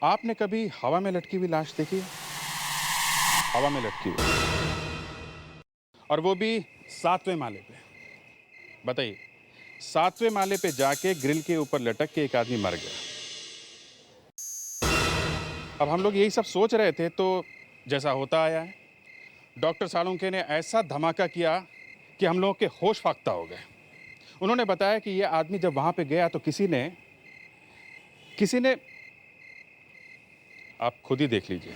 आपने कभी हवा में लटकी हुई लाश देखी है? हवा में लटकी हुई, और वो भी 7वें माले पे। बताइए, 7वें माले पे जाके ग्रिल के ऊपर लटक के एक आदमी मर गया। अब हम लोग यही सब सोच रहे थे तो जैसा होता आया है, डॉक्टर सालुंके ने ऐसा धमाका किया कि हम लोगों के होश फाख्ता हो गए। उन्होंने बताया कि ये आदमी जब वहां पे गया तो किसी ने आप खुद ही देख लीजिए।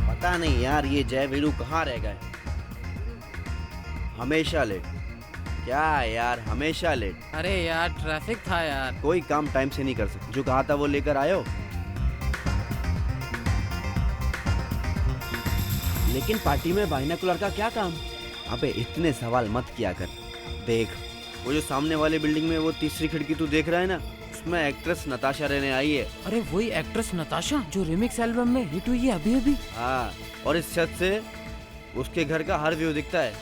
पता नहीं यार, ये जय वीरू कहाँ रह गए। हमेशा लेट। क्या यार, हमेशा लेट। अरे यार ट्रैफिक था यार। कोई काम टाइम से नहीं कर सकते। जो कहा था वो लेकर आए हो। लेकिन पार्टी में बाइनोकुलर का क्या काम? अबे इतने सवाल मत किया कर। देख, वो जो सामने वाले बिल्डिंग में वो तीसरी खिड़की तू देख रहा है ना, उसमें एक्ट्रेस नताशा रहने आई है। अरे वही एक्ट्रेस नताशा जो रिमिक्स एल्बम में हिट हुई है अभी अभी। हाँ, और इस छत से उसके घर का हर व्यू दिखता है।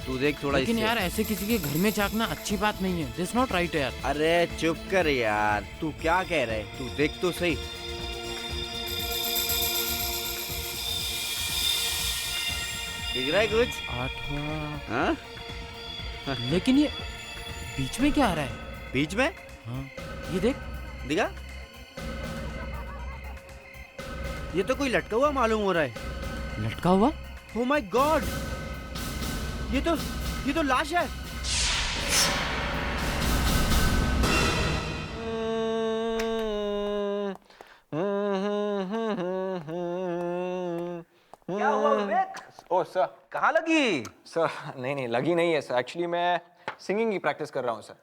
तू देख थोड़ा। लेकिन यार ऐसे किसी के घर में झांकना अच्छी बात नहीं है। दिस नॉट राइट यार। अरे चुप कर यार, तू क्या कह रहे? तू देख तो सही। दिख रहा है कुछ? 8वां। हाँ? लेकिन ये बीच में क्या आ रहा है? बीच में? हाँ ये देख। दिखा? ये तो कोई लटका हुआ मालूम हो रहा है। लटका हुआ? ओह माय गॉड, ये तो लाश है। क्या हुआ विवेक? ओह सर, कहाँ लगी? सर नहीं लगी नहीं है सर। एक्चुअली मैं सिंगिंग की प्रैक्टिस कर रहा हूँ सर।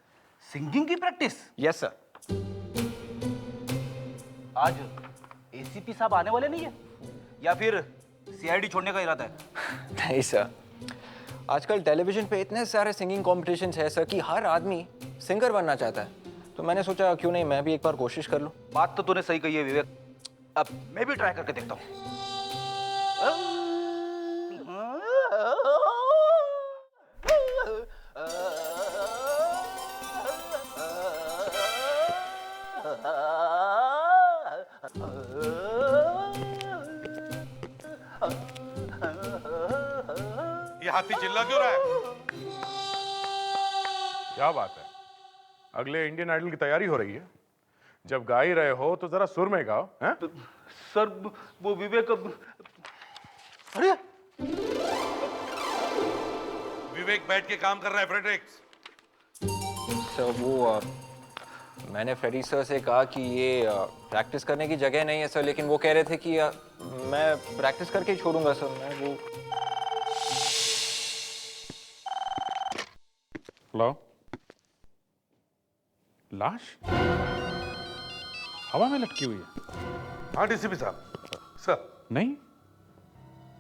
सिंगिंग की प्रैक्टिस? Yes sir. आज एसीपी साहब आने वाले नहीं है या फिर सीआईडी छोड़ने का इरादा है? नहीं सर, आजकल टेलीविजन पे इतने सारे सिंगिंग कॉम्पिटिशन्स है सर कि हर आदमी सिंगर बनना चाहता है। तो मैंने सोचा क्यों नहीं मैं भी एक बार कोशिश कर लूँ। बात तो तूने सही कही है विवेक। अब मैं भी ट्राई करके देखता हूँ। ये हाथी चिल्ला क्यों रहा है? क्या बात है? अगले इंडियन आइडल की तैयारी हो रही है। जब गा ही रहे हो तो जरा सुर में गाओ। हैं? सर वो विवेक अरे विवेक बैठ के काम कर रहा है फ्रेडरिक्स। सर वो मैंने फ्रेडी सर से कहा कि ये प्रैक्टिस करने की जगह नहीं है सर, लेकिन वो कह रहे थे कि मैं प्रैक्टिस करके ही छोड़ूंगा सर। मैं वो लो, लाश हवा में लटकी हुई है। हाँ डीसीपी साहब। सर नहीं,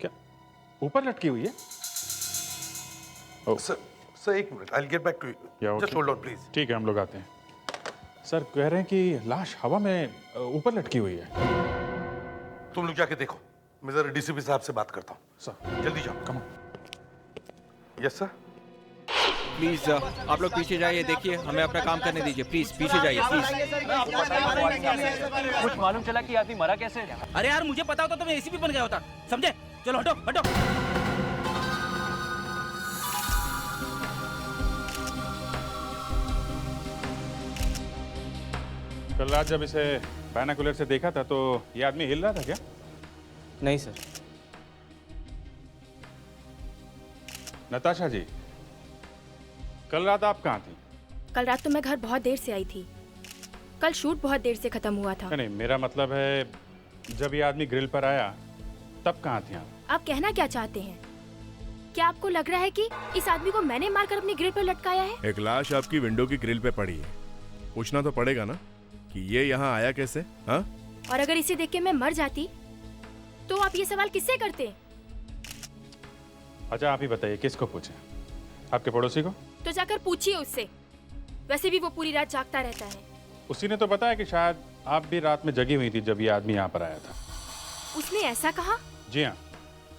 क्या ऊपर लटकी हुई है? सर एक minute, I will get back to you. Just hold on please. ठीक है, हम लोग आते हैं। सर कह रहे हैं कि लाश हवा में ऊपर लटकी हुई है। तुम लोग जाके देखो, मैं जरा डीसीपी साहब से बात करता हूँ। सर जल्दी जाओ। Come on. Yes sir. Please आप लोग पीछे जाइए, देखिए हमें अपना काम करने दीजिए। प्लीज पीछे जाइए प्लीज। कुछ मालूम चला कि आदमी मरा कैसे? अरे यार मुझे पता होता तो मैं एसीपी बन गया होता, समझे? चलो हटो हटो। कल रात जब इसे बाइनोकुलर से देखा था तो ये आदमी हिल रहा था क्या? नहीं सर। नताशा जी, कल रात आप कहाँ थी? कल रात तो मैं घर बहुत देर से आई थी। कल शूट बहुत देर से खत्म हुआ था। नहीं, मेरा मतलब है जब ये आदमी ग्रिल पर आया तब कहाँ थी आप? आप कहना क्या चाहते हैं? क्या आपको लग रहा है कि इस आदमी को मैंने मारकर अपनी ग्रिल पर लटकाया है? एक लाश आपकी विंडो की ग्रिल पे पड़ी है, पूछना तो पड़ेगा ना कि ये यहाँ आया कैसे? हाँ? और अगर इसे देख के मैं मर जाती तो आप ये सवाल किससे करते? अच्छा आप ही बताइए, किसको पूछे? आपके पड़ोसी को? तो जाकर पूछिए उससे। वैसे भी वो पूरी रात जागता रहता है। उसी ने तो बताया कि शायद आप भी रात में जगी हुई थी जब ये आदमी यहाँ पर आया था। उसने ऐसा कहा? जी हाँ।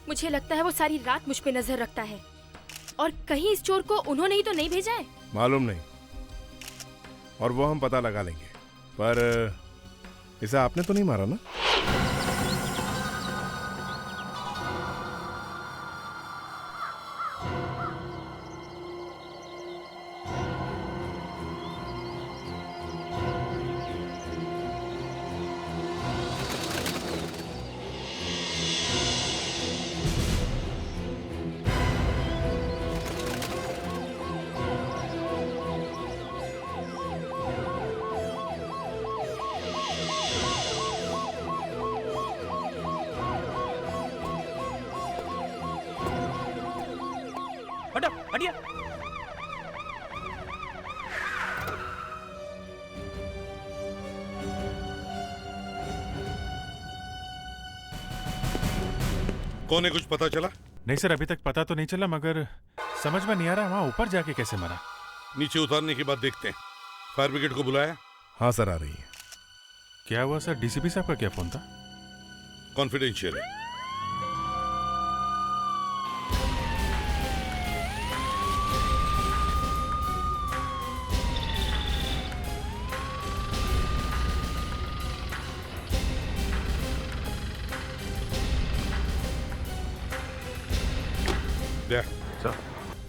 मुझे लगता है वो सारी रात मुझ पे नजर रखता है, और कहीं इस चोर को उन्होंने ही तो नहीं भेजा है। मालूम नहीं, और वो हम पता लगा लेंगे, पर इसे आपने तो नहीं मारा ना? हटो, हटिए। कौन है, कुछ पता चला? नहीं सर, अभी तक पता तो नहीं चला, मगर समझ में नहीं आ रहा वहाँ ऊपर जाके कैसे मरा। नीचे उतारने के बाद देखते हैं। फायर ब्रिगेड को बुलाया? हाँ सर, आ रही है। क्या हुआ सर? डीसीपी साहब का क्या फोन था? कॉन्फिडेंशियल है।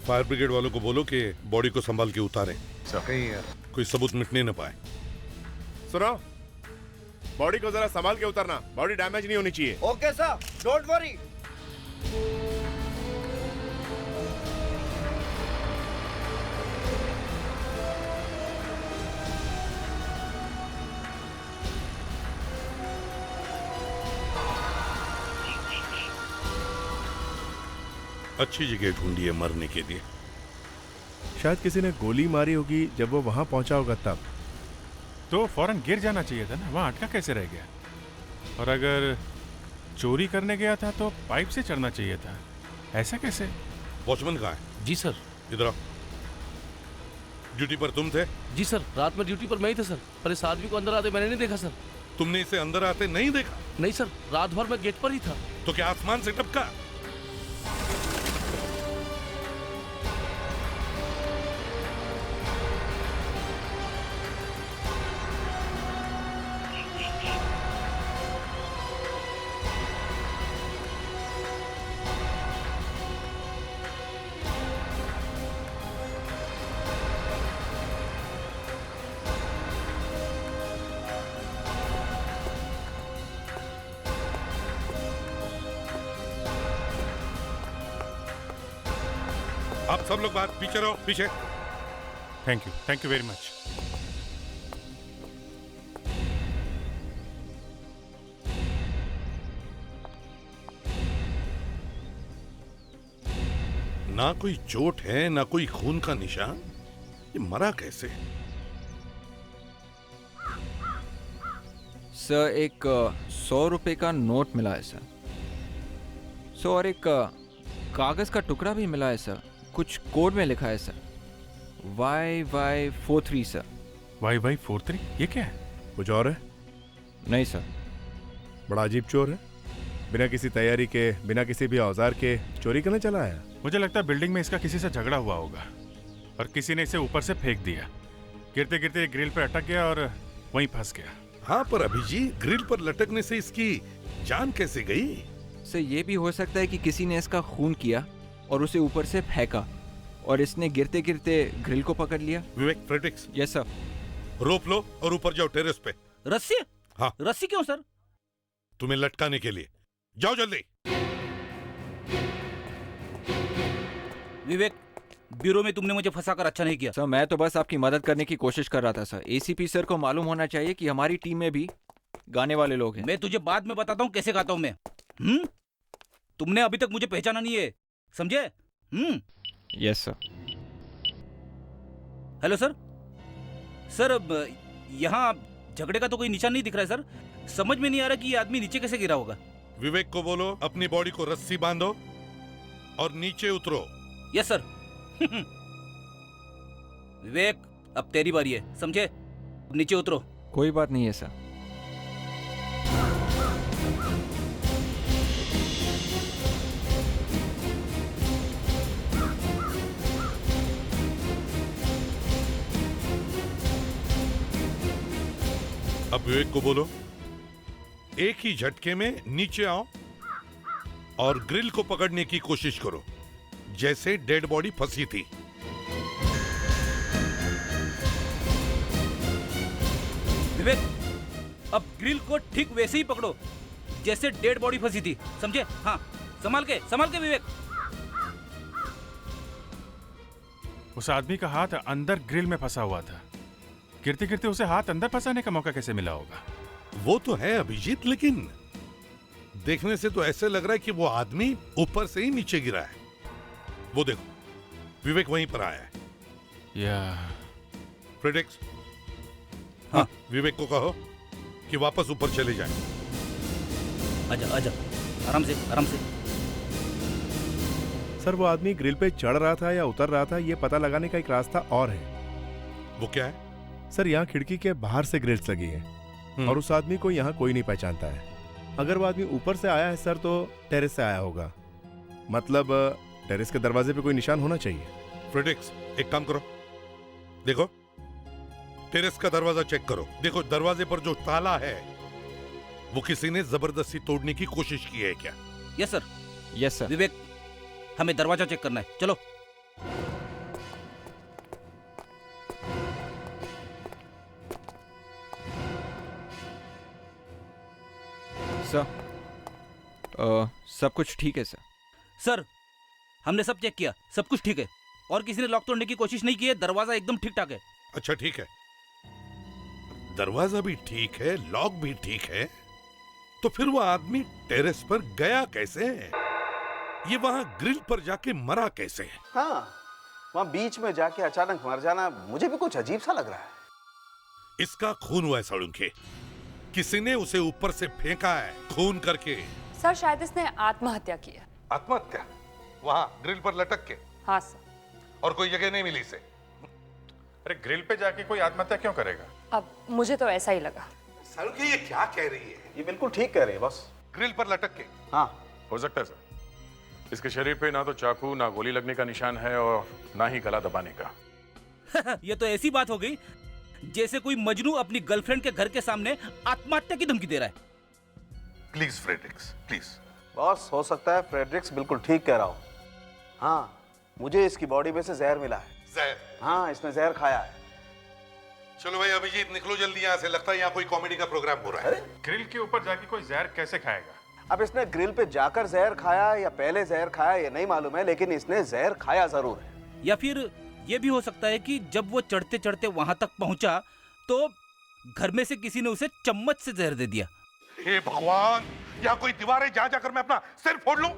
फायर ब्रिगेड वालों को बोलो कि बॉडी को संभाल के उतारें, कोई सबूत मिटने न पाए। सुनो, बॉडी को जरा संभाल के उतारना, बॉडी डैमेज नहीं होनी चाहिए। Okay sir, don't worry. अच्छी जगह ढूंढी है मरने के लिए। शायद किसी ने गोली मारी होगी जब वो वहां पहुंचा होगा तब। तो फौरन गिर जाना चाहिए था ना, वहाँ अटका कैसे रह गया? और अगर चोरी करने गया था तो पाइप से चढ़ना चाहिए था, ऐसा कैसे? वॉचमैन कहाँ है? जी सर। इधर आओ। ड्यूटी पर तुम थे? जी सर, रात में ड्यूटी पर मैं ही था सर, पर इस आदमी को अंदर आते मैंने नहीं देखा सर। तुमने इसे अंदर आते नहीं देखा? नहीं सर, रात भर मैं गेट पर ही था। तो क्या आसमान से टपका? आप सब लोग बाहर, पीछे रहो, पीछे। Thank you very much. ना कोई चोट है, ना कोई खून का निशान। ये मरा कैसे? सर, एक 100 रुपए का नोट मिला है सर। और एक कागज का टुकड़ा भी मिला है सर, कुछ कोड में लिखा है सर, YY43 सर। YY43? ये क्या है? कुछ और है? नहीं सर। बड़ा अजीब चोर है, बिना किसी तैयारी के, बिना किसी भी औजार के चोरी करने चला आया। मुझे लगता है बिल्डिंग में इसका किसी से झगड़ा हुआ होगा और किसी ने इसे ऊपर से फेंक दिया। गिरते गिरते ग्रिल पर अटक गया और वहीं फंस गया। हाँ, पर अभिजीत, ग्रिल पर लटकने से इसकी जान कैसे गई? सर, ये भी हो सकता है कि किसी ने इसका खून किया और उसे ऊपर से फेंका और इसने गिरते गिरते ग्रिल को पकड़ लिया। विवेक, फ्रेडिक्स। Yes sir. रोप लो और ऊपर जाओ टेरेस पे। रस्सी? हाँ। रस्सी क्यों सर? तुम्हें लटकाने के लिए। जाओ जल्दी। विवेक, ब्यूरो में तुमने मुझे फंसाकर अच्छा नहीं किया। सर, मैं तो बस आपकी मदद करने की कोशिश कर रहा था सर। एसीपी सर को मालूम होना चाहिए कि हमारी टीम में भी गाने वाले लोग हैं। मैं तुझे बाद में बताता हूँ कैसे गाता हूँ मैं। तुमने अभी तक मुझे पहचाना नहीं है, समझे? Yes sir. Hello sir. Sir, अब यहाँ झगड़े का तो कोई निशान नहीं दिख रहा है सर। समझ में नहीं आ रहा कि ये आदमी नीचे कैसे गिरा होगा। विवेक को बोलो अपनी बॉडी को रस्सी बांधो और नीचे उतरो। Yes sir. विवेक, अब तेरी बारी है, समझे? नीचे उतरो। कोई बात नहीं है सर। विवेक को बोलो एक ही झटके में नीचे आओ और ग्रिल को पकड़ने की कोशिश करो जैसे डेड बॉडी फंसी थी। विवेक, अब ग्रिल को ठीक वैसे ही पकड़ो जैसे डेड बॉडी फंसी थी, समझे? हाँ, संभाल के विवेक। उस आदमी का हाथ अंदर ग्रिल में फंसा हुआ था। गिरते गिरते उसे हाथ अंदर फंसाने का मौका कैसे मिला होगा? वो तो है अभिजीत, लेकिन देखने से तो ऐसे लग रहा है कि वो आदमी ऊपर से ही नीचे गिरा है। वो देखो, विवेक वहीं पर आया है। या फ्रेडेक्स, हाँ, विवेक को कहो कि वापस ऊपर चले जाएं। आजा, आराम से। सर, वो आदमी ग्रिल पे चढ़ रहा था या उतर रहा था, ये पता लगाने का एक रास्ता और है। वो क्या है? सर, यहाँ खिड़की के बाहर से ग्रिल्स लगी है और उस आदमी को यहाँ कोई नहीं पहचानता है। अगर वो आदमी ऊपर से आया है सर, तो टेरेस से आया होगा। मतलब टेरेस के दरवाजे पे कोई निशान होना चाहिए। फ्रेडेक्स, एक काम करो, देखो टेरेस का दरवाजा चेक करो। देखो दरवाजे पर जो ताला है वो किसी ने जबरदस्ती तोड़ने की कोशिश की है क्या? Yes sir. विवेक, हमें दरवाजा चेक करना है, चलो। सर, सब कुछ ठीक है सर, हमने सब चेक किया, सब कुछ ठीक है और किसी ने लॉक तोड़ने की कोशिश नहीं की है। दरवाजा एकदम ठीक ठाक है। अच्छा ठीक है, दरवाजा भी ठीक है, लॉक भी ठीक है, तो फिर वो आदमी टेरेस पर गया कैसे? ये वहां ग्रिल पर जाके मरा कैसे? हाँ, वहाँ बीच में जाके अचानक मर जाना मुझे भी कुछ अजीब सा लग रहा है। इसका खून हुआ है सड़ुंखे, किसी ने उसे ऊपर से फेंका है खून करके। सर, शायद इसने आत्महत्या की है। आत्महत्या? वहां ग्रिल पर लटक के? हाँ सर। और कोई जगह नहीं मिली इसे? अरे ग्रिल पे जाके कोई आत्महत्या क्यों करेगा? अब मुझे तो ऐसा ही लगा। सड़ुंखे, ये क्या कह रही है? ये बिल्कुल ठीक कह रहे हैं बॉस। ग्रिल पर लटक के? हाँ, हो सकता है सर। इसके शरीर पे ना तो चाकू, ना गोली लगने का निशान है और ना ही गला दबाने का। ये तो ऐसी बात हो गई जैसे कोई मजनू अपनी गर्लफ्रेंड के घर के सामने आत्महत्या की धमकी दे रहा है। Please Fredericks, please. बॉस, हो सकता है फ्रेडरिक्स बिल्कुल ठीक कह रहा हो। हाँ, मुझे इसकी बॉडी में से जहर मिला है। जहर? हाँ, इसने जहर खाया है। चलो भाई अभिजीत, निकलो जल्दी यहाँ से, लगता है यहाँ कोई कॉमेडी का प्रोग्राम हो रहा है। ग्रिल के ऊपर जाके कोई जहर कैसे खाएगा? अब इसने ग्रिल पे जाकर जहर खाया या पहले जहर खाया ये नहीं मालूम है, लेकिन इसने जहर खाया जरूर है। या फिर ये भी हो सकता है कि जब वो चढ़ते चढ़ते वहां तक पहुंचा तो घर में से किसी ने उसे चम्मच से जहर दे दिया। हे भगवान, यहाँ कोई दीवार है जहाँ जाकर मैं अपना सिर फोड़ लूं?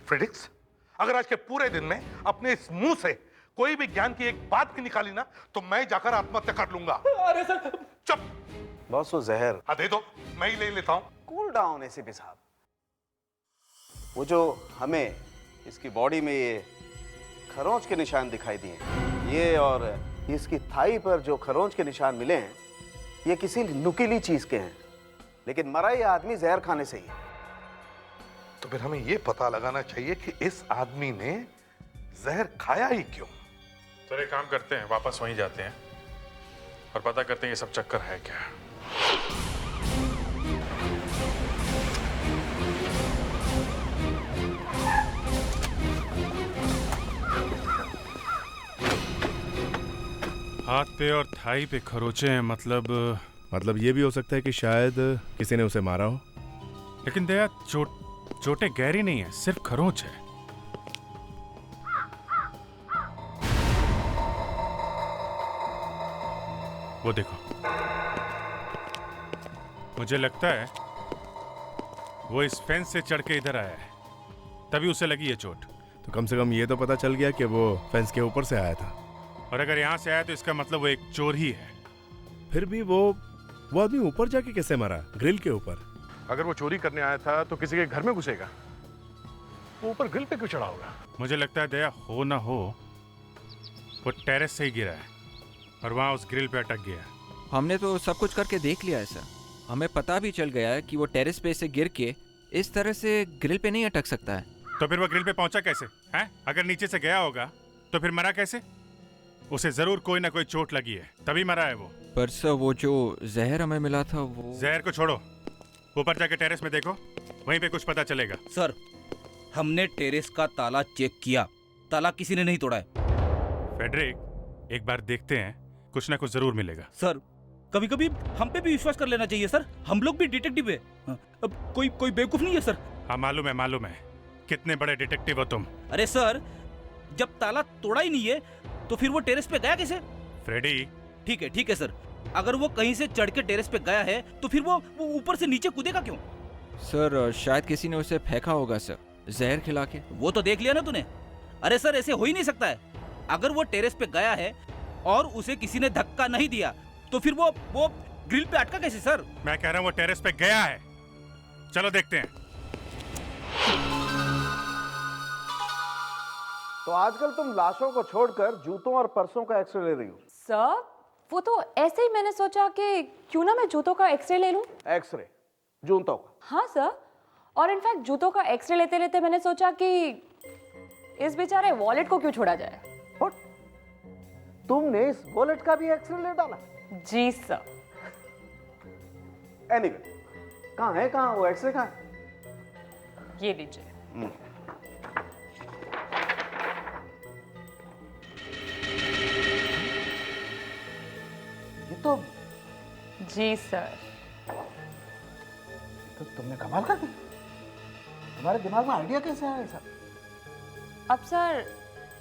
फ्रेडरिक्स, अगर आज के पूरे दिन में अपने इस मुंह से कोई भी ज्ञान की एक बात भी निकाली ना तो मैं जाकर आत्महत्या कर लूंगा। अरे सर, चुप। बॉस, वो जहर हाँ दे दो, मैं ही ले लेता हूँ। कूल डाउन एसीपी साहब। वो जो हमें इसकी बॉडी में ये खरोंच के निशान दिखाई दिए, ये और इसकी थाई पर जो खरोंच के निशान मिले हैं, ये किसी नुकीली चीज के हैं, लेकिन मरा ये आदमी जहर खाने से ही है। तो फिर हमें ये पता लगाना चाहिए कि इस आदमी ने जहर खाया ही क्यों। तो एक काम करते हैं, वापस वहीं जाते हैं और पता करते हैं ये सब चक्कर है क्या। हाथ पे और थाई पे खरोचे हैं, मतलब ये भी हो सकता है कि शायद किसी ने उसे मारा हो। लेकिन दया, चोटें गहरी नहीं है, सिर्फ खरोंच है। वो देखो, मुझे लगता है वो इस फेंस से चढ़ के इधर आया है, तभी उसे लगी ये चोट। तो कम से कम ये तो पता चल गया कि वो फेंस के ऊपर से आया था। और अगर यहाँ से आया तो इसका मतलब वो एक चोर ही है। फिर भी वो आदमी ऊपर जाके कैसे मरा, ग्रिल के ऊपर? अगर वो चोरी करने आया था तो किसी के घर में घुसेगा, वो ऊपर ग्रिल पे क्यों चढ़ा होगा? मुझे लगता है दया, हो ना हो वो टेरेस से ही गिरा है और वहां उस ग्रिल पे अटक गया। हमने तो सब कुछ करके देख लिया है सर, हमें पता भी चल गया है कि वो टेरेस पे से गिर के इस तरह से ग्रिल पे नहीं अटक सकता है। तो फिर वो ग्रिल पे पहुंचा कैसे हैं? अगर नीचे से गया होगा तो फिर मरा कैसे? उसे जरूर कोई ना कोई चोट लगी है, तभी मरा है वो। पर सर वो जो जहर हमें मिला था वो... जहर को छोड़ो, ऊपर जाके टेरेस में देखो, वहीं पे कुछ पता चलेगा। सर, हमने टेरेस का ताला चेक किया, ताला किसी ने नहीं तोड़ा है। फेडरिक, एक बार देखते हैं, कुछ ना कुछ जरूर मिलेगा। सर, कभी कभी हम पे भी विश्वास कर लेना चाहिए सर, हम लोग भी डिटेक्टिव है। अब कोई बेवकूफ नहीं है सर। हाँ मालूम है, कितने बड़े डिटेक्टिव हो तुम। अरे सर, जब ताला तोड़ा ही नहीं है तो फिर वो टेरेस पे गया कैसे? फ्रेडी, ठीक है सर, अगर वो कहीं से चढ़ के टेरेस पे गया है तो फिर वो ऊपर से नीचे कूदेगा क्यों? सर शायद किसी ने उसे फेंका होगा सर, जहर खिला के। वो तो देख लिया ना तूने। अरे सर, ऐसे हो ही नहीं सकता है। अगर वो टेरेस पे गया है और उसे किसी ने धक्का नहीं दिया तो फिर वो ग्रिल पे अटका कैसे सर? मैं कह रहा हूँ वो टेरेस पे गया है, चलो देखते हैं। तो आजकल तुम लाशों को छोड़कर जूतों और पर्सों का एक्सरे ले रही हो। सर, वो तो ऐसे ही मैंने सोचा कि क्यों ना मैं जूतों का एक्सरे ले लूं। एक्सरे जूतों का? हाँ सर, और इनफैक्ट जूतों का एक्सरे लेते लेते मैंने सोचा कि इस बेचारे वॉलेट को क्यों छोड़ा जाए। What? तुमने इस वॉलेट का भी एक्सरे ले डाला? जी सर। एनीवे, कहाँ वो एक्सरे कहाँ है? ये लीजिए। ये तो जी सर। तो तुमने कमाल कर दी। तुम्हारे दिमाग में आइडिया कैसे आया ऐसा? अब सर,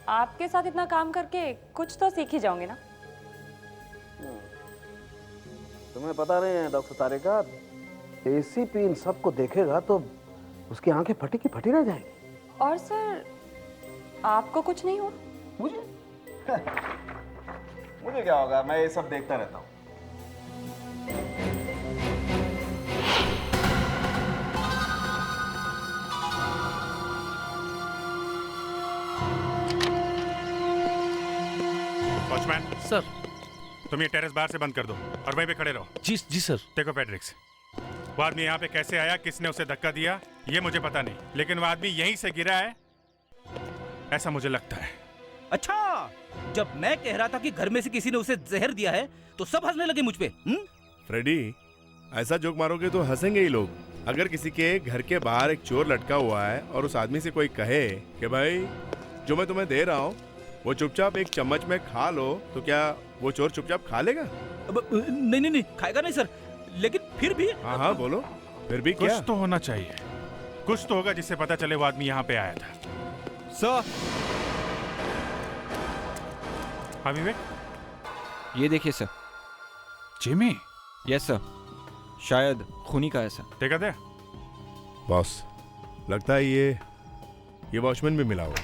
आपके साथ इतना काम करके कुछ तो सीख ही जाओगे ना। तुम्हें पता नहीं है डॉक्टर तारिका, एसीपी इन सबको देखेगा तो उसकी आंखें फटी की फटी रह जाएगी। और सर, आपको कुछ नहीं हुआ? मुझे मुझे क्या होगा, मैं ये सब देखता रहता हूँ। Watchman sir. तुम ये टेरेस बाहर से बंद कर दो और वहीं पे खड़े रहो। जी सर। देखो फेडरिक्स, वो आदमी यहाँ पे कैसे आया, किसने उसे धक्का दिया, ये मुझे पता नहीं, लेकिन वो आदमी यहीं से गिरा है, ऐसा मुझे लगता है। अच्छा, जब मैं कह रहा था कि घर में से किसी ने उसे जहर दिया है तो सब हंसने लगे मुझ पे। फ्रेडी, ऐसा जोक मारोगे तो हंसेंगे ही लोग। अगर किसी के घर के बाहर एक चोर लटका हुआ है और उस आदमी से कोई कहे कि भाई जो मैं तुम्हें दे रहा हूँ वो चुपचाप एक चम्मच में खा लो, तो क्या वो चोर चुपचाप खा लेगा? नहीं, खाएगा नहीं सर, लेकिन फिर भी। हाँ बोलो, फिर भी क्या? कुछ तो होना चाहिए, कुछ तो होगा जिससे पता चले वो आदमी यहाँ पे आया था। सर, हाँ विवेक, ये देखिए सर। जिमी? यस सर, शायद खूनी का ऐसा। देखा दे बॉस, लगता है ये वॉचमैन भी मिला हुआ।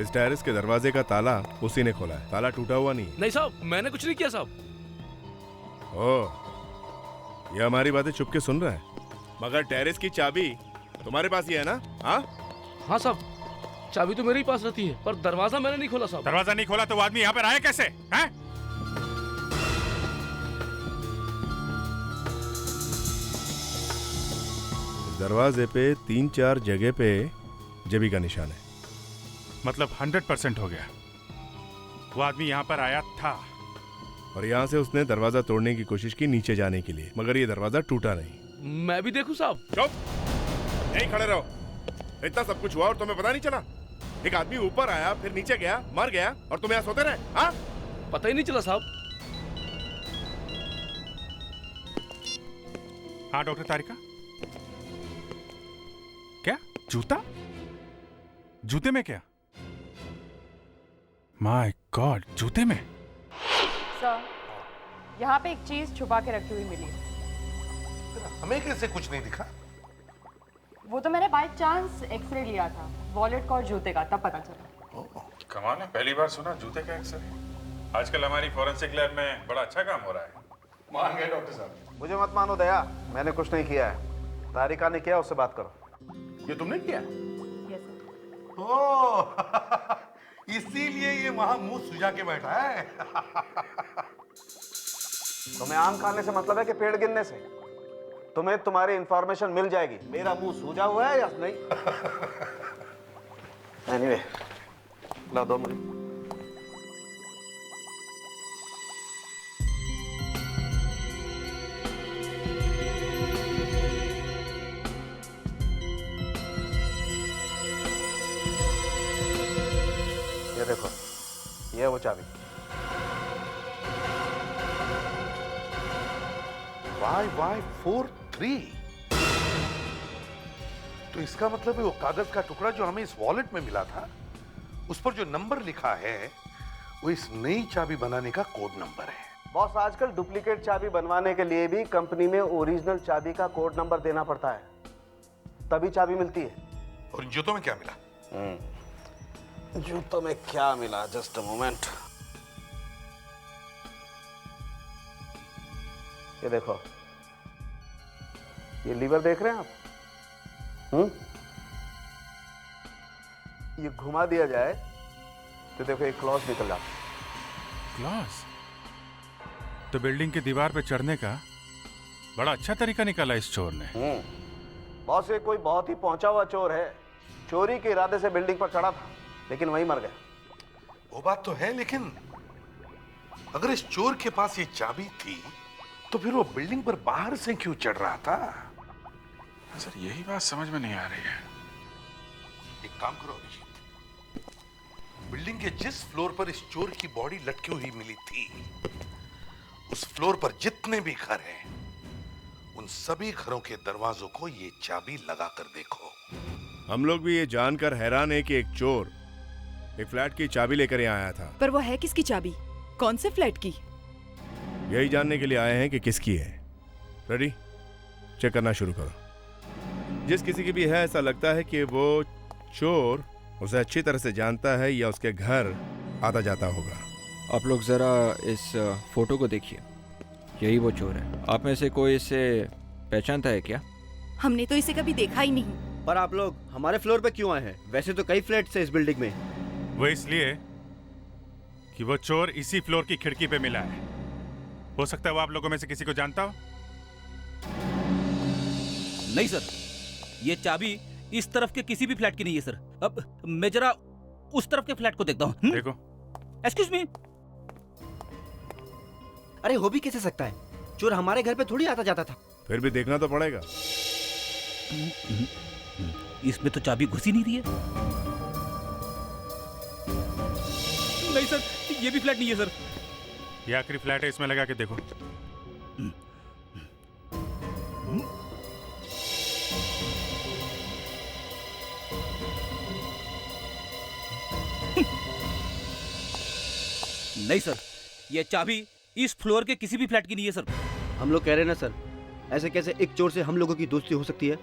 इस टेरेस के दरवाजे का ताला उसी ने खोला है, ताला टूटा हुआ नहीं। नहीं साहब, मैंने कुछ नहीं किया साहब। ओह, ये हमारी बातें चुप के सुन रहा है, मगर टेरेस की चाबी तुम्हारे पास ही है ना? हाँ साहब, चाबी तो मेरे ही पास रहती है, पर दरवाजा मैंने नहीं खोला साहब। दरवाजा नहीं खोला तो वो आदमी यहाँ पर आया कैसे? हैं? दरवाजे पे 3-4 जगह पे जेबी का निशान है। मतलब 100% हो गया, वो आदमी यहाँ पर आया था और यहाँ से उसने दरवाजा तोड़ने की कोशिश की नीचे जाने के लिए, मगर ये दरवाजा टूटा नहीं। मैं भी देखूं साहब? चुप, यहीं खड़े रहो। इतना सब कुछ हुआ और तुम्हें पता नहीं चला? एक आदमी ऊपर आया, फिर नीचे गया, मर गया, और तुम यहाँ सोते रहे? हाँ, पता ही नहीं चला साहब। हाँ डॉक्टर तारिका, क्या जूता? जूते में क्या? माय गॉड, जूते में? सर, यहाँ पे एक चीज छुपा के रखी हुई मिली है। हमें कैसे कुछ नहीं दिखा? वो तो मैंने बाय चांस एक्सरे लिया था, वॉलेट का और जूते का, तब पता चला। कमाल है, पहली बार सुना जूते का एक्सरे। आजकल हमारी फॉरेंसिक लैब में बड़ा अच्छा काम हो रहा है। मान गए डॉक्टर साहब। मुझे मत मानो दया, मैंने कुछ नहीं किया है। तारिका ने किया, उससे बात करो। ये तुमने किया? Yes sir. ओह, इसीलिए ये वहां मुंह सुझा के बैठा है। तुम्हें आम खाने से मतलब है कि पेड़ गिनने से? तुम्हें तुम्हारी इंफॉर्मेशन मिल जाएगी। मेरा मुंह सूजा हुआ है या नहीं? एनीवे, ला दो मुझे। ये है वो चाबी। YY43। तो इसका मतलब है वो कागज का टुकड़ा जो हमें इस वॉलेट में मिला था, उस पर जो नंबर लिखा है वो इस नई चाबी बनाने का कोड नंबर है। बॉस, आजकल डुप्लीकेट चाबी बनवाने के लिए भी कंपनी में ओरिजिनल चाबी का कोड नंबर देना पड़ता है, तभी चाबी मिलती है। और इन जूतों में क्या मिला? जूतों में क्या मिला? Just a moment. ये देखो, ये लीवर देख रहे हैं आप? ये घुमा दिया जाए तो देखो एक क्लॉज निकल जाता है। क्लॉज? तो बिल्डिंग की दीवार पे चढ़ने का बड़ा अच्छा तरीका निकाला इस चोर ने। बॉस, ये कोई बहुत ही पहुंचा हुआ चोर है। चोरी के इरादे से बिल्डिंग पर चढ़ा था, लेकिन वहीं मर गया। वो बात तो है, लेकिन अगर इस चोर के पास ये चाबी थी तो फिर वो बिल्डिंग पर बाहर से क्यों चढ़ रहा था? सर, यही बात समझ में नहीं आ रही है। एक काम करो अभिजीत, बिल्डिंग के जिस फ्लोर पर इस चोर की बॉडी लटकी हुई मिली थी, उस फ्लोर पर जितने भी घर हैं, उन सभी घरों के दरवाजों को ये चाबी लगाकर देखो। हम लोग भी ये जानकर हैरान है कि एक चोर एक फ्लैट की चाबी लेकर यहाँ आया था। पर वो है किसकी चाबी? कौन से फ्लैट की? यही जानने के लिए आए हैं कि किसकी है। रेडी? चेक करना शुरू करो। जिस किसी की भी है, ऐसा लगता है कि वो चोर उसे अच्छी तरह से जानता है या उसके घर आता जाता होगा। आप लोग ज़रा इस फोटो को देखिए, यही वो चोर है। आप में से कोई इसे पहचानता है क्या? हमने तो इसे कभी देखा ही नहीं। पर आप लोग हमारे फ्लोर पे क्यों आए हैं? वैसे तो कई फ्लैट्स हैं इस बिल्डिंग में। वो इसलिए कि वो चोर इसी फ्लोर की खिड़की पे मिला है। हो सकता है वो आप लोगों में से किसी को जानता हो। नहीं सर, ये चाबी इस तरफ के किसी भी फ्लैट की नहीं है सर। अब मैं जरा उस तरफ के फ्लैट को देखता हूँ। देखो। Excuse me. अरे हो भी कैसे सकता है? चोर हमारे घर पे थोड़ी आता जाता था। फिर भी देखना तो पड़ेगा। इसमें तो चाबी घुसी नहीं रही है। नहीं सर, ये भी फ्लैट नहीं है सर। ये आखिरी फ्लैट है, इसमें लगा के देखो। नहीं सर, ये चाबी इस फ्लोर के किसी भी फ्लैट की नहीं है सर। हम लोग कह रहे हैं ना सर, ऐसे कैसे एक चोर से हम लोगों की दोस्ती हो सकती है?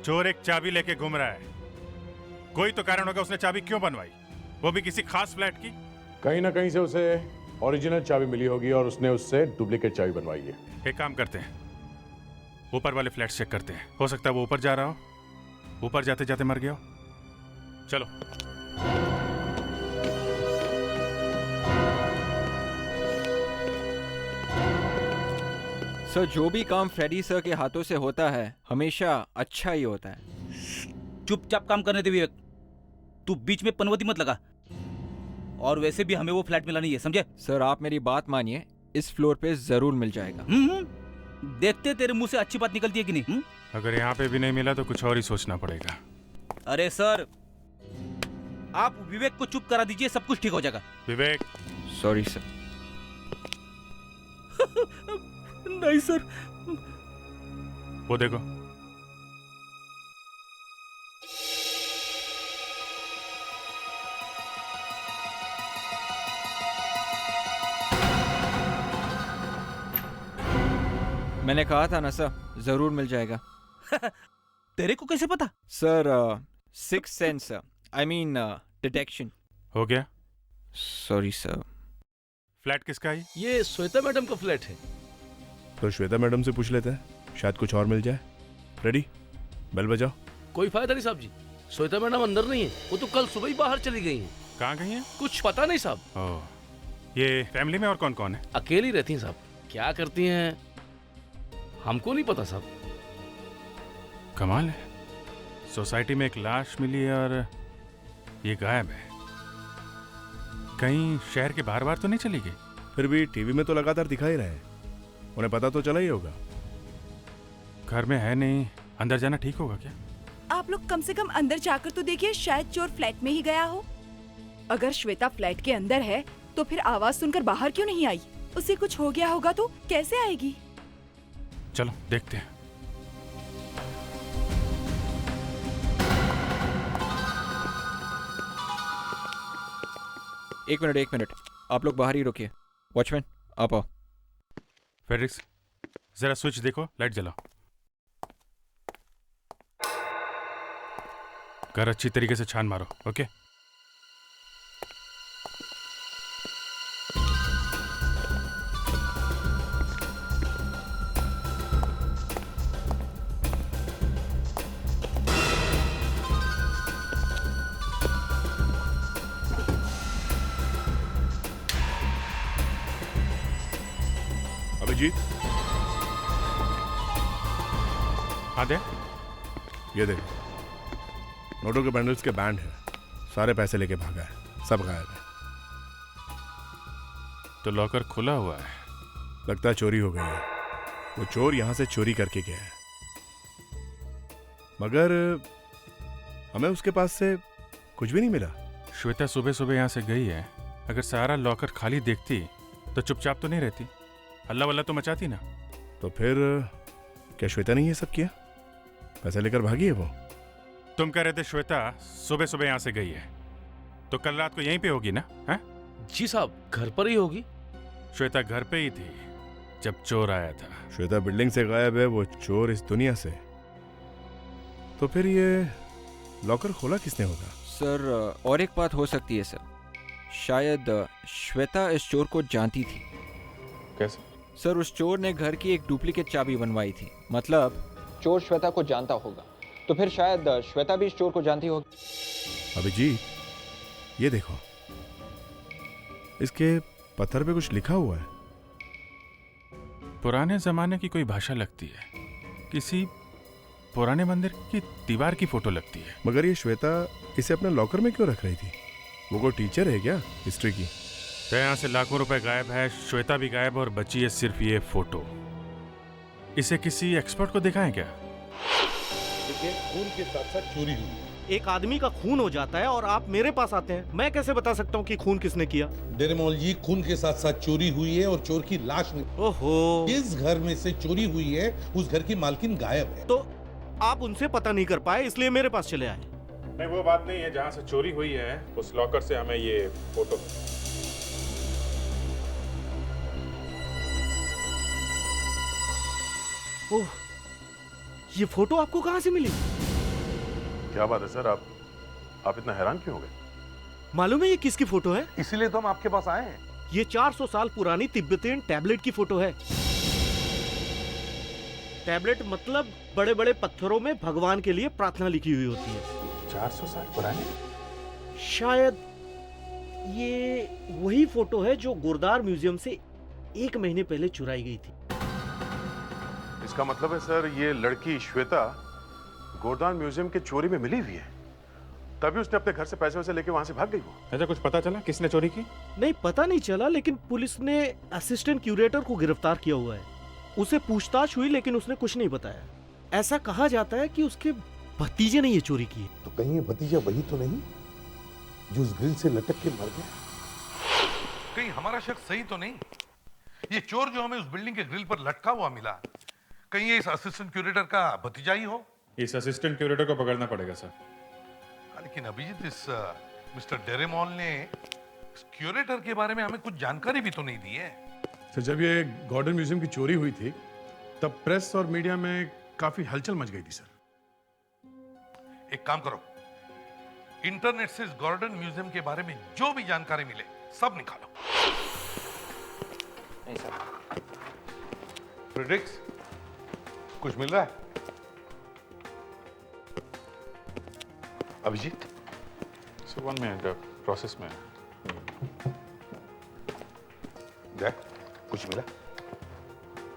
चोर एक चाबी लेके घूम रहा है, कोई तो कारण होगा उसने चाबी क्यों बनवाई, वो भी किसी खास फ्लैट की। कहीं ना कहीं से उसे ओरिजिनल चाबी मिली होगी और उसने उससे डुप्लीकेट चाबी बनवाई है। एक काम करते हैं, ऊपर वाले फ्लैट चेक करते हैं। हो सकता है वो ऊपर जा रहा हो, ऊपर जाते जाते मर गया हो। चलो। सर, जो भी काम फ्रेडी सर के हाथों से होता है हमेशा अच्छा ही होता है। चुपचाप काम करने दे विवेक, तू बीच में पनवती मत लगा। और वैसे भी हमें वो फ्लैट मिला नहीं है, समझे? सर, आप मेरी बात मानिए, इस फ्लोर पे जरूर मिल जाएगा। देखते तेरे मुंह से अच्छी बात निकलती है कि नहीं। अगर यहाँ पे भी नहीं मिला तो कुछ और ही सोचना पड़ेगा। अरे सर, आप विवेक को चुप करा दीजिए, सब कुछ ठीक हो जाएगा। विवेक। Sorry sir. नहीं सर। वो देखो। मैंने कहा था ना सर, जरूर मिल जाएगा। तेरे को कैसे पता? Sir, six sense, I mean detection. हो गया? Sorry sir. फ्लैट किसका है? ये श्वेता मैडम का फ्लैट है। तो श्वेता मैडम से पूछ लेते हैं, शायद कुछ और मिल जाए। रेडी? बेल बजाओ। कोई फायदा नहीं साहब जी, श्वेता मैडम अंदर नहीं है, वो तो कल सुबह ही बाहर चली गई हैं। कहाँ गई हैं? कुछ पता नहीं साहब। ओह, ये फैमिली में और कौन कौन है? अकेली रहती हैं साहब। क्या करती हैं हमको नहीं पता साहब। कमाल है, सोसाइटी में एक लाश मिली है और ये गायब है। कहीं शहर के बाहर बाहर तो नहीं चली गई? फिर भी टीवी में तो लगातार दिखा ही रहे हैं, उन्हें पता तो चला ही होगा। घर में है नहीं, अंदर जाना ठीक होगा क्या? आप लोग कम से कम अंदर जाकर तो देखिए, शायद चोर फ्लैट में ही गया हो। अगर श्वेता फ्लैट के अंदर है तो फिर आवाज सुनकर बाहर क्यों नहीं आई? उसे कुछ हो गया होगा तो कैसे आएगी? चलो देखते हैं। एक मिनट, आप लोग बाहर ही रुकिए। वॉचमैन आप आओ। फेड्रिक्स, जरा स्विच देखो, लाइट जलाओ। घर अच्छी तरीके से छान मारो, ओके? अभिजीत, हाँ दे। ये देख, नोटों के बंडल्स के बैंड है। सारे पैसे लेके भागा है, सब गायब है। तो लॉकर खुला हुआ है। लगता है चोरी हो गई है। वो चोर यहां से चोरी करके गया है, मगर हमें उसके पास से कुछ भी नहीं मिला। श्वेता सुबह सुबह यहाँ से गई है। अगर सारा लॉकर खाली देखती तो चुपचाप तो नहीं रहती, हल्ला वल्ला तो मचाती ना। तो फिर क्या श्वेता ने ये सब किया? पैसे लेकर भागी है वो? तुम कह रहे थे श्वेता सुबह सुबह यहाँ से गई है, तो कल रात को यहीं पे होगी ना? है जी साहब, घर पर ही होगी। श्वेता घर पे ही थी जब चोर आया था। श्वेता बिल्डिंग से गायब है, वो चोर इस दुनिया से। तो फिर ये लॉकर खोला किसने होगा? सर और एक बात हो सकती है सर, शायद श्वेता इस चोर को जानती थी। कैसे? सर उस चोर ने घर की एक डुप्लीकेट चाबी बनवाई थी, मतलब चोर श्वेता को जानता होगा, तो फिर शायद श्वेता भी इस चोर को जानती होगी। अभिजीत, ये देखो, इसके पत्थर पे कुछ लिखा हुआ है। पुराने जमाने की कोई भाषा लगती है, किसी पुराने मंदिर की दीवार की फोटो लगती है। मगर ये श्वेता इसे अपने लॉकर में क्यों रख रही थी? वो कोई टीचर है क्या हिस्ट्री की? तो यहाँ से लाखों रुपए गायब है, श्वेता भी गायब, और बची है सिर्फ ये फोटो। इसे किसी एक्सपर्ट को दिखाएं क्या? खून के साथ साथ चोरी हुई। एक आदमी का खून हो जाता है और आप मेरे पास आते हैं, मैं कैसे बता सकता हूँ कि खून किसने किया? डेरेमोल जी, खून के साथ साथ चोरी हुई है और चोर की लाश नहीं। ओहो, जिस घर में से चोरी हुई है उस घर की मालकिन गायब है। तो आप उनसे पता नहीं कर पाए इसलिए मेरे पास चले आए। नहीं, वो बात नहीं है। जहाँ से चोरी हुई है उस लॉकर से हमें ये फोटो। ओह, ये फोटो आपको कहाँ से मिली? क्या बात है सर, आप इतना हैरान क्यों हो गए? मालूम है ये किसकी फोटो है? इसीलिए तो हम आपके पास आए हैं। ये 400 साल पुरानी तिब्बतियन टैबलेट की फोटो है। टैबलेट मतलब बड़े बड़े पत्थरों में भगवान के लिए प्रार्थना लिखी हुई होती है। 400 साल पुरानी? शायद ये वही फोटो है जो गुरदार म्यूजियम से 1 महीने पहले चुराई गई थी। इसका मतलब है सर, ये लड़की श्वेता गोरदान म्यूजियम के चोरी में मिली हुई है, तभी उसने अपने घर से पैसे वैसे लेके वहां से भाग गई। वो ऐसा कुछ पता चला किसने चोरी की? नहीं, पता नहीं चला, लेकिन पुलिस ने असिस्टेंट क्यूरेटर को गिरफ्तार किया हुआ है। उसे पूछताछ हुई लेकिन उसने कुछ नहीं बताया। ऐसा कहा जाता है कि उसके भतीजे ने ये चोरी की है। तो कहीं ये भतीजा वही तो नहीं जो उस ग्रिल से लटक के मर गया? कहीं हमारा शख्स सही तो नहीं? ये चोर जो हमें उस बिल्डिंग के ग्रिल पर लटका हुआ मिला, कहीं ये इस असिस्टेंट क्यूरेटर का भतीजा ही हो? इस असिस्टेंट क्यूरेटर को पकड़ना पड़ेगा सर। लेकिन अभिजीत, इस मिस्टर डेरेमोल ने इस क्यूरेटर के बारे में हमें कुछ जानकारी भी तो नहीं दी है। सर, जब ये गॉर्डन म्यूजियम की चोरी हुई थी तब प्रेस और मीडिया में काफी हलचल मच गई थी सर। एक काम करो, इंटरनेट से इस गॉर्डन म्यूजियम के बारे में जो भी जानकारी मिले सब निकालो। नहीं सर। फ्रेडरिक्स, कुछ मिल रहा है? अभिजीत, सर 1 मिनट, प्रोसेस में। देख, कुछ मिला?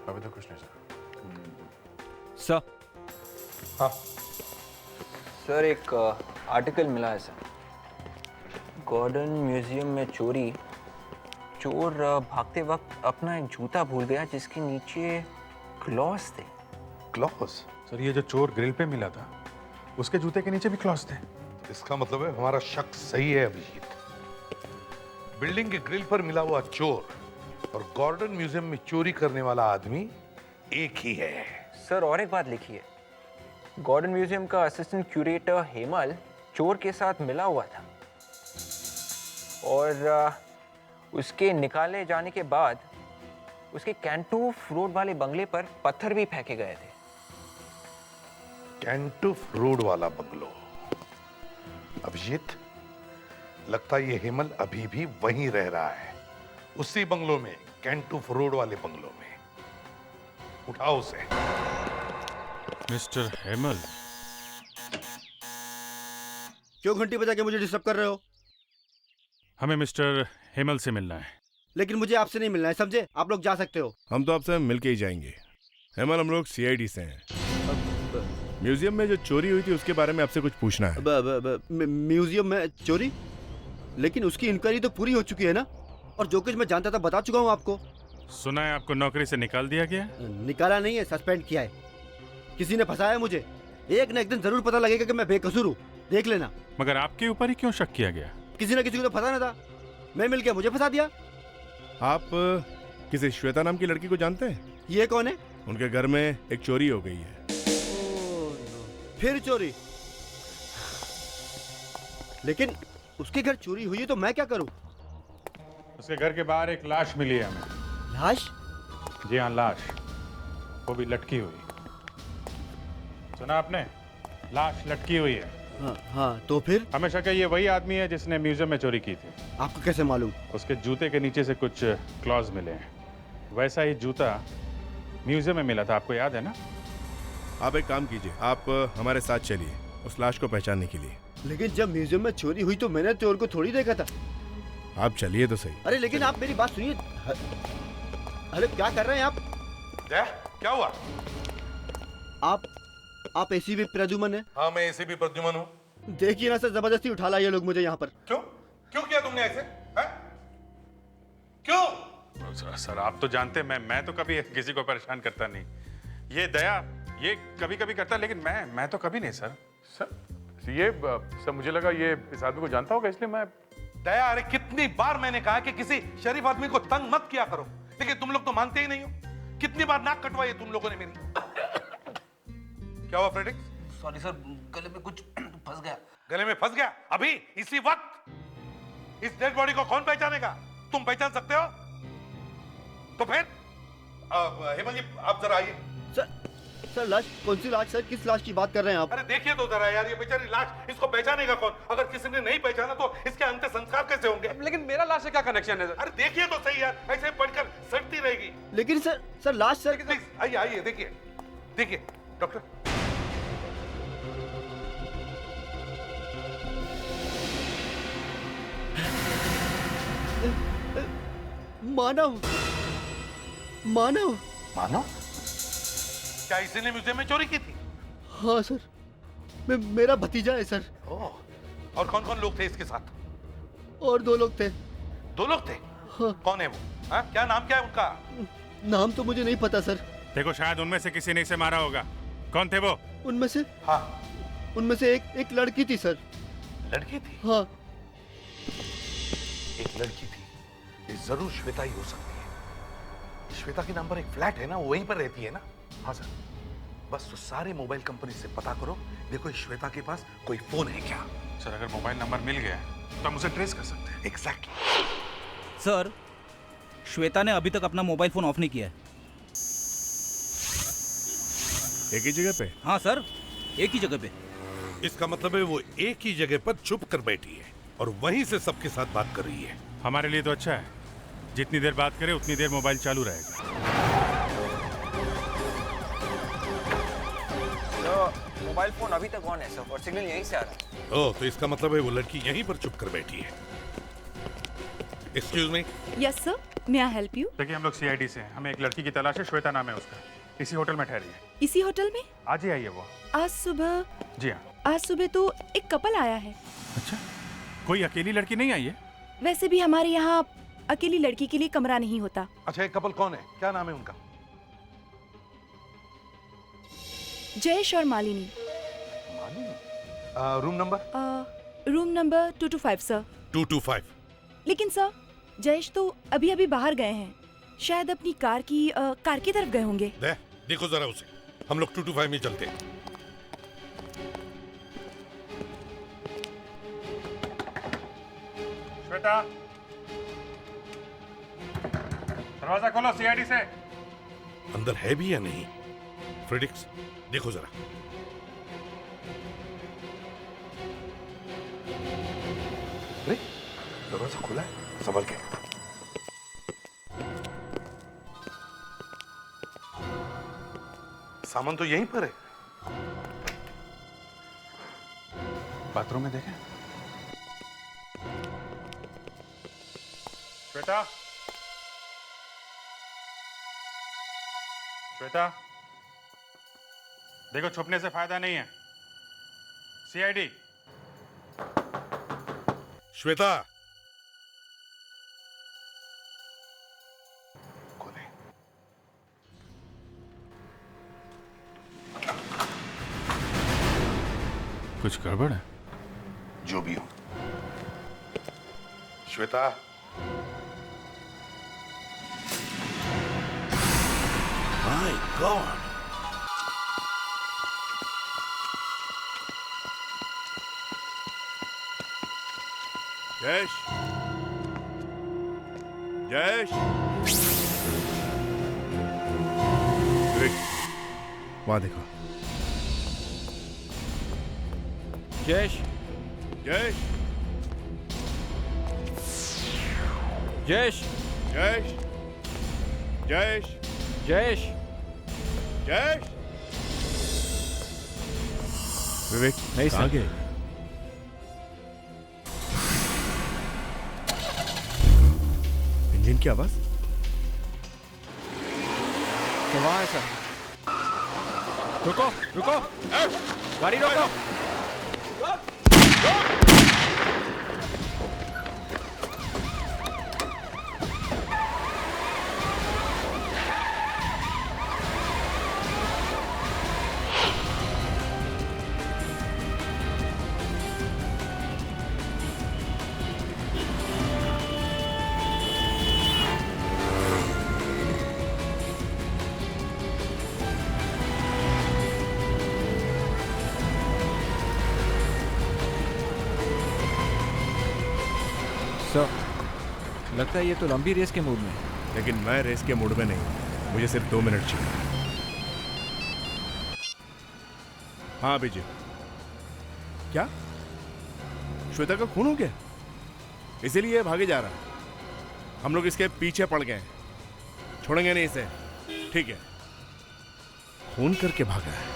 अभी तो कुछ नहीं सर। हाँ सर, एक आर्टिकल मिला है सर। गॉर्डन म्यूजियम में चोरी। चोर भागते वक्त अपना एक जूता भूल गया जिसके नीचे क्लॉस थे। क्लॉस? सर, ये जो चोर ग्रिल पे मिला था उसके जूते के नीचे भी क्लॉस थे। इसका मतलब है हमारा शक सही है अभिजीत। बिल्डिंग के ग्रिल पर मिला हुआ चोर और गॉर्डन म्यूजियम में चोरी करने वाला आदमी एक ही है। सर और एक बात लिखी है, गॉर्डन म्यूजियम का असिस्टेंट क्यूरेटर हेमल चोर के साथ मिला हुआ था और उसके निकाले जाने के बाद उसके कैंटूफ रोड वाले बंगले पर पत्थर भी फेंके गए थे। कैंटूफ रोड वाला बंगलो। अभिजीत, लगता है ये हेमल अभी भी वहीं रह रहा है, उसी बंगलों में, कैंटूफ रोड वाले बंगलों में। उठाओ उसे। मिस्टर हेमल, क्यों घंटी बजा के मुझे डिस्टर्ब कर रहे हो? हमें मिस्टर हेमल से मिलना है। लेकिन मुझे आपसे नहीं मिलना है, समझे? आप लोग जा सकते हो। हम तो आपसे मिलके ही जाएंगे। हेमल, हम लोग सीआईडी से हैं। म्यूजियम में जो चोरी हुई थी उसके बारे में आपसे कुछ पूछना है। म्यूजियम में चोरी? लेकिन उसकी इंक्वायरी तो पूरी हो चुकी है ना, और जो कुछ मैं जानता था बता चुका हूँ आपको। सुना है आपको नौकरी से निकाल दिया गया? निकाला नहीं है, सस्पेंड किया है। किसी ने फंसाया मुझे। एक न एक दिन जरूर पता लगेगा कि मैं बेकसूर हूँ, देख लेना। मगर आपके ऊपर ही क्यों शक किया गया? किसी न किसी को तो फंसाना था, मैं मिल गया, मुझे फंसा दिया। आप किसी श्वेता नाम की लड़की को जानते हैं? ये कौन है? उनके घर में एक चोरी हो गई है। फिर चोरी? लेकिन उसके घर चोरी हुई है तो मैं क्या करूं? उसके घर के बाहर एक लाश मिली है हमें। लाश? जी हाँ, लाश, वो भी लटकी हुई। सुना आपने? लाश लटकी हुई है। हाँ, तो फिर? हमें शक है ये वही आदमी है जिसने म्यूजियम में चोरी की थी। आपको कैसे मालूम? उसके जूते के नीचे से कुछ क्लॉज मिले हैं। वैसा ही जूता म्यूजियम में मिला था, आपको याद है ना? आप एक काम कीजिए, आप हमारे साथ चलिए उस लाश को पहचानने के लिए। लेकिन जब म्यूजियम में चोरी हुई तो मैंने चोर को थोड़ी देखा था। आप चलिए तो सही। अरे लेकिन आप मेरी बात सुनिए। अरे क्या कर रहे हैं आप? क्या हुआ? आप एसीपी प्रद्युमन है? हाँ, मैं एसीपी प्रद्युमन हूँ। देखिए ना सर, जबरदस्ती उठा लाए ये लोग मुझे यहाँ पर। क्यों किया तुमने ऐसे? क्यों? सर आप तो जानते हैं मैं तो कभी किसी को परेशान करता नहीं। ये दया ये कभी कभी करता, लेकिन मैं तो कभी नहीं सर। सर मुझे लगा ये इस आदमी को जानता होगा, इसलिए मैं। दया, अरे कितनी बार मैंने कहा कि किसी शरीफ आदमी को तंग मत किया करो, लेकिन तुम लोग तो मानते ही नहीं हो। कितनी बार नाक कटवाई है तुम लोगों ने मेरी। क्या हुआ फ्रेडरिक? सॉरी सर, गले में कुछ फंस गया। गले में फंस गया? अभी इसी वक्त? इस डेड बॉडी को कौन पहचानेगा? तुम पहचान सकते हो? तो फिर हेमल जी, आप जरा आइए। सर लाश? कौन सी लाश सर? किस लाश की बात कर रहे हैं आप? अरे देखिए तो जरा यार, ये बेचारी लाश, इसको पहचानेगा कौन? अगर किसी ने नहीं पहचाना तो इसके अंतिम संस्कार कैसे होंगे? लेकिन मेरा लाश से क्या कनेक्शन है? अरे देखिए तो सही यार, ऐसे पढ़कर सड़ती रहेगी। लेकिन सर लाश सर। आइए देखिए डॉक्टर। मानव। क्या इसी ने म्यूजियम में चोरी की थी? हाँ सर, मेरा भतीजा है सर। और कौन कौन लोग थे इसके साथ? और 2 लोग थे। 2 लोग थे? हाँ। कौन है वो? क्या नाम क्या है उनका? नाम तो मुझे नहीं पता सर। देखो, शायद उनमें से किसी ने इसे मारा होगा। कौन थे वो? उनमें से? हाँ, उनमें से एक लड़की थी सर। लड़की थी? हाँ, एक लड़की थी। ये जरूर श्वेता ही हो सकती है। श्वेता के नाम पर एक फ्लैट है ना, वो वहीं पर रहती है ना? हाँ सर, बस तो सारे मोबाइल कंपनी से पता करो, देखो श्वेता के पास कोई फोन है क्या? सर अगर मोबाइल नंबर मिल गया तो हम उसे ट्रेस कर सकते हैं। एग्जैक्टली। सर, श्वेता ने अभी तक अपना मोबाइल फोन ऑफ नहीं किया है। एक ही जगह पे? हाँ सर, एक ही जगह पे। इसका मतलब है वो एक ही जगह पर चुप कर बैठी है और वहीं से सबके साथ बात कर रही है। हमारे लिए तो अच्छा है, जितनी देर बात करे उतनी देर मोबाइल चालू रहेगा। तो मोबाइल फोन अभी तक ऑन है सर, और सिग्नल यहीं से आ रहा है। ओह, तो इसका मतलब है वो लड़की यहीं पर चुप कर बैठी है। Excuse me. Yes sir, may I help you? देखिए, हम लोग सीआईडी से हैं, हमें एक लड़की की तलाश है, श्वेता नाम है उसका। इसी होटल में ठहरी है। इसी होटल में? आज ही आई है वो। आज सुबह? जी हाँ। आज सुबह तो एक कपल आया है। अच्छा, कोई अकेली लड़की नहीं आई है? वैसे भी हमारे यहाँ अकेली लड़की के लिए कमरा नहीं होता। अच्छा, एक कपल कौन है? क्या नाम है उनका? जयेश और Malini. Room number? Room number 225 sir. 225। लेकिन सर, जयेश तो अभी अभी बाहर गए हैं, शायद अपनी कार की तरफ गए होंगे। देखो जरा उसे, हम लोग 225 में चलते हैं। श्वेता, दरवाजा खोलो सीआईडी से। अंदर है भी या नहीं? फ्रेडिक्स, देखो जरा। अरे दरवाजा खुला है, संभल के। सामान तो यहीं पर है। बाथरूम में देखें। श्वेता, श्वेता, देखो छुपने से फायदा नहीं है। सीआईडी। श्वेता, कुछ गड़बड़ है? जो भी हो। श्वेता, माय गॉड, जयेश, जयेश, वहां देखो। जयेश, जयेश, जयेश, जयेश, जयेश, जयेश, जयेश। विवेक नहीं कहाँ सर। गए? इंजन की आवाज? तो वहाँ है सर। रुको, रुको, गाड़ी रोको। लगता है ये तो लंबी रेस के मूड में है। लेकिन मैं रेस के मूड में नहीं, मुझे सिर्फ 2 मिनट चाहिए। हाँ अभिजीत, क्या श्वेता का खून हो गया? इसीलिए भागे जा रहा है। हम लोग इसके पीछे पड़ गए, छोड़ेंगे नहीं इसे। ठीक है, खून करके भागा है।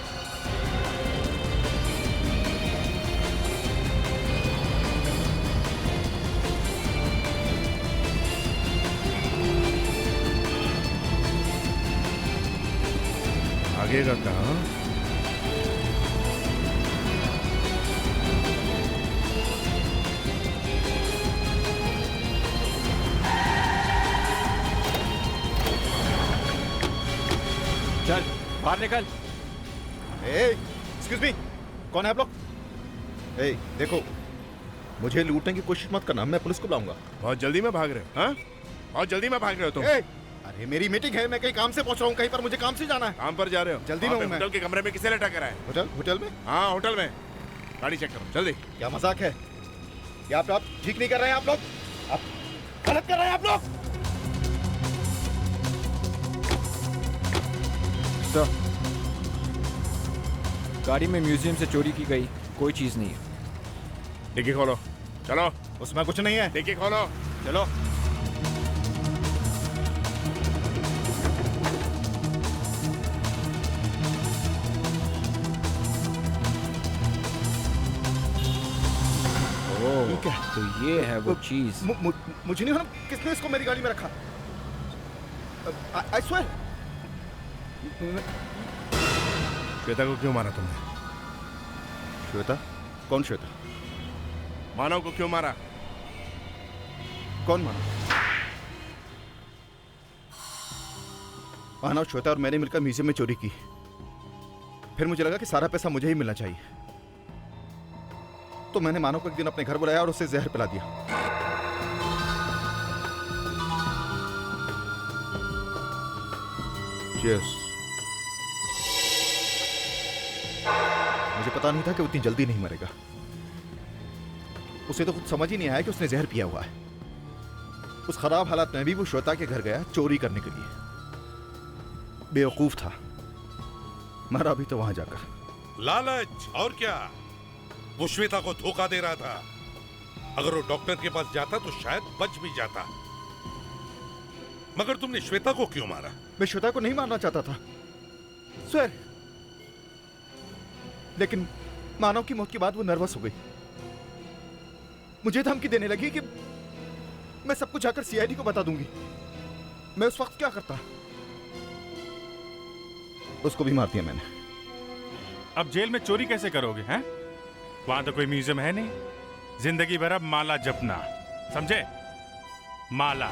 आगे का कहाँ? चल बाहर निकल। एक्सक्यूज मी, कौन है आप लोग? देखो, मुझे लूटने की कोशिश मत करना, मैं पुलिस को बुलाऊंगा। बहुत जल्दी में भाग रहे हो? हाँ, बहुत जल्दी में भाग रहे हो तुम? अरे मेरी मीटिंग है, मैं कहीं काम से पहुंच रहा हूँ, कहीं पर मुझे काम से जाना है। काम पर जा रहे हो? जल्दी में हूँ मैं। होटल के कमरे में किसे लेटा कर है? होटल में? हाँ होटल में। गाड़ी चेक करो जल्दी। क्या मजाक है? क्या आप ठीक नहीं कर रहे हैं? आप लोग आप गलत कर रहे हैं आप लोग। सर, गाड़ी में म्यूजियम से चोरी की गई कोई चीज नहीं है। डिक्की खोलो, चलो। उसमें कुछ नहीं है। डिक्की खोलो, चलो। ठीक है, तो ये है वो चीज। मुझे नहीं मालूम किसने इसको मेरी गाड़ी में रखा। I swear. श्वेता को क्यों मारा तुमने? श्वेता? कौन श्वेता? मानव को क्यों मारा? कौन मानव? मानव, श्वेता और मैंने मिलकर म्यूजियम में चोरी की। फिर मुझे लगा कि सारा पैसा मुझे ही मिलना चाहिए, तो मैंने मानव को एक दिन अपने घर बुलाया और उसे जहर पिला दिया। Cheers. मुझे पता नहीं था कि वो इतनी जल्दी नहीं मरेगा। उसे तो कुछ समझ ही नहीं आया कि उसने जहर पिया हुआ है। उस खराब हालात में भी वो श्वेता के घर गया चोरी करने के लिए। बेवकूफ था, मरा भी तो वहां जाकर। लालच और क्या, वो श्वेता को धोखा दे रहा था। अगर वो डॉक्टर के पास जाता तो शायद बच भी जाता। मगर तुमने श्वेता को क्यों मारा? मैं श्वेता को नहीं मारना चाहता था सर, लेकिन मानव की मौत के बाद वो नर्वस हो गई। मुझे धमकी देने लगी कि मैं सब कुछ जाकर सीआईडी को बता दूंगी। मैं उस वक्त क्या करता? उसको भी मार दिया मैंने। अब जेल में चोरी कैसे करोगे हैं? वहां तो कोई म्यूजियम है नहीं। जिंदगी भर अब माला जपना, समझे? माला।